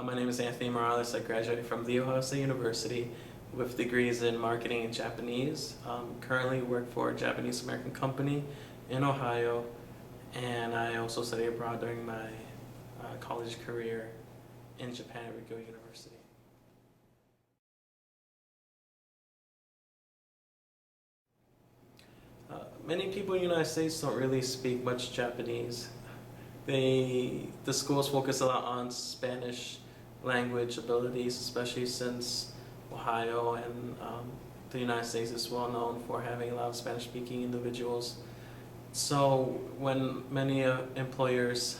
My name is Anthony Morales. I graduated from The Ohio State University with degrees in marketing and Japanese. Currently work for a Japanese American company in Ohio, and I also studied abroad during my college career in Japan at Rikyo University. Many people in the United States don't really speak much Japanese. The schools focus a lot on Spanish language abilities, especially since Ohio and the United States is well known for having a lot of Spanish-speaking individuals. So when many employers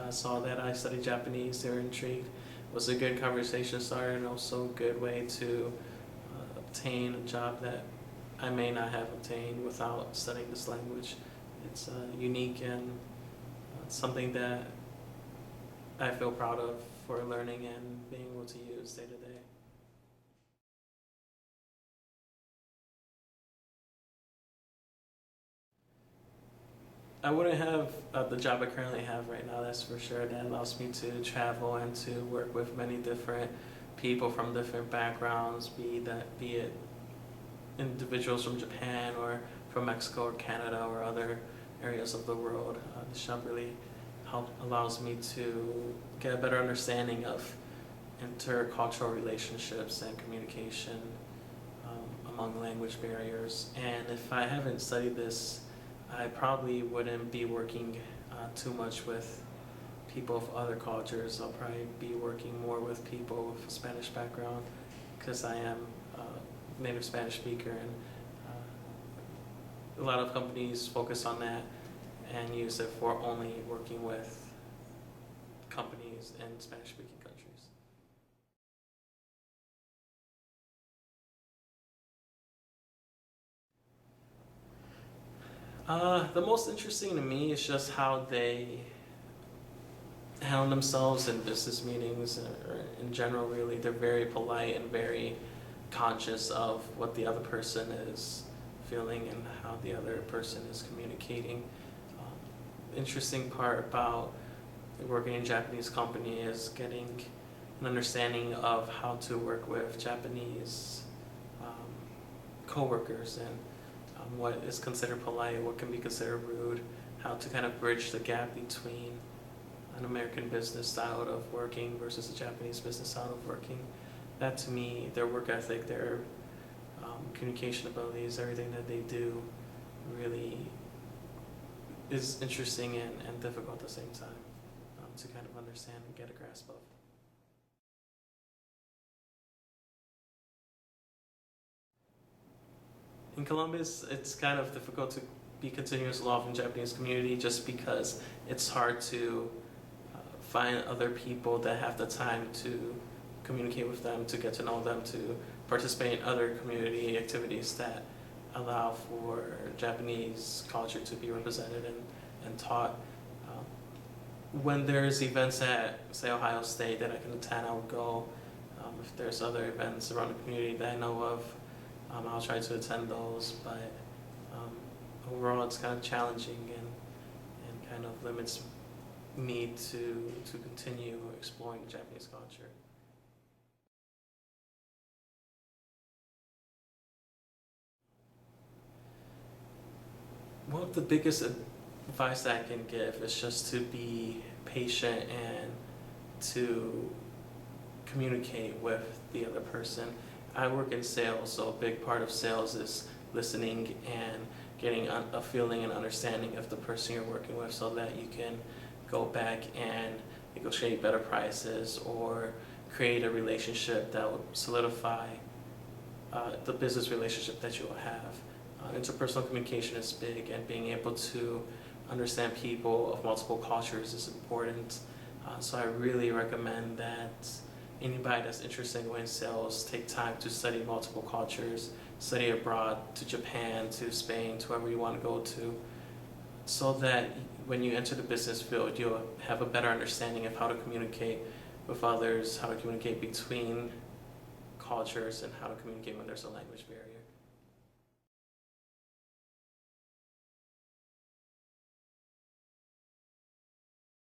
saw that I studied Japanese, they were intrigued. It was a good conversation starter and also a good way to obtain a job that I may not have obtained without studying this language. It's unique and something that I feel proud of for learning and being able to use day to day. I wouldn't have the job I currently have right now, that's for sure. That allows me to travel and to work with many different people from different backgrounds, be it individuals from Japan or from Mexico or Canada or other areas of the world. This job really allows me to get a better understanding of intercultural relationships and communication among language barriers. And if I haven't studied this, I probably wouldn't be working too much with people of other cultures. I'll probably be working more with people with a Spanish background because I am a native Spanish speaker, and a lot of companies focus on that and use it for only working with companies in Spanish-speaking countries. The most interesting to me is just how they handle themselves in business meetings or in general, really. They're very polite and very conscious of what the other person is feeling and how the other person is communicating. Interesting part about working in a Japanese company is getting an understanding of how to work with Japanese coworkers and what is considered polite, what can be considered rude, how to kind of bridge the gap between an American business style of working versus a Japanese business style of working. That, to me, their work ethic, their communication abilities, everything that they do really is interesting and difficult at the same time to kind of understand and get a grasp of. In Columbus, it's kind of difficult to be continuous law in the Japanese community just because it's hard to find other people that have the time to communicate with them, to get to know them, to participate in other community activities that allow for Japanese culture to be represented and taught. When there's events at, say, Ohio State that I can attend, I would go. If there's other events around the community that I know of, I'll try to attend those, but overall it's kind of challenging and kind of limits me to continue exploring the Japanese culture. Well, the biggest advice that I can give is just to be patient and to communicate with the other person. I work in sales, so a big part of sales is listening and getting a feeling and understanding of the person you're working with so that you can go back and negotiate better prices or create a relationship that will solidify the business relationship that you will have. Interpersonal communication is big, and being able to understand people of multiple cultures is important. So I really recommend that anybody that's interested in sales take time to study multiple cultures, study abroad to Japan, to Spain, to wherever you want to go to, so that when you enter the business field, you'll have a better understanding of how to communicate with others, how to communicate between cultures, and how to communicate when there's a language barrier.